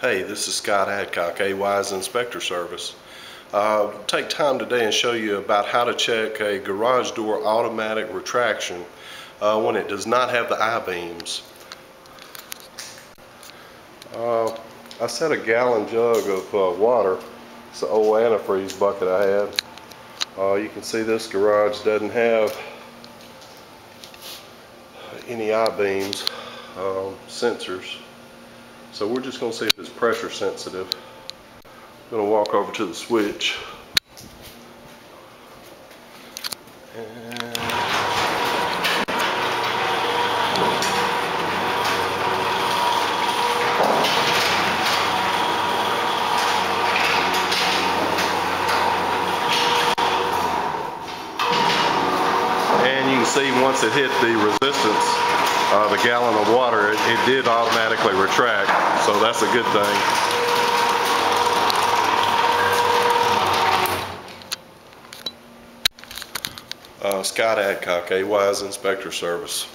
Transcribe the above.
Hey, this is Scott Adcock, AY's Inspector Service. Take time today and show you about how to check a garage door automatic retraction when it does not have the I-beams. I set a gallon jug of water. It's an old antifreeze bucket I had. You can see this garage doesn't have any I-beams sensors. So we're just going to see if it's pressure sensitive. I'm going to walk over to the switch. And you can see once it hit the resistance, the gallon of water, it did automatically retract, so that's a good thing. Scott Adcock, AY's Inspector Service.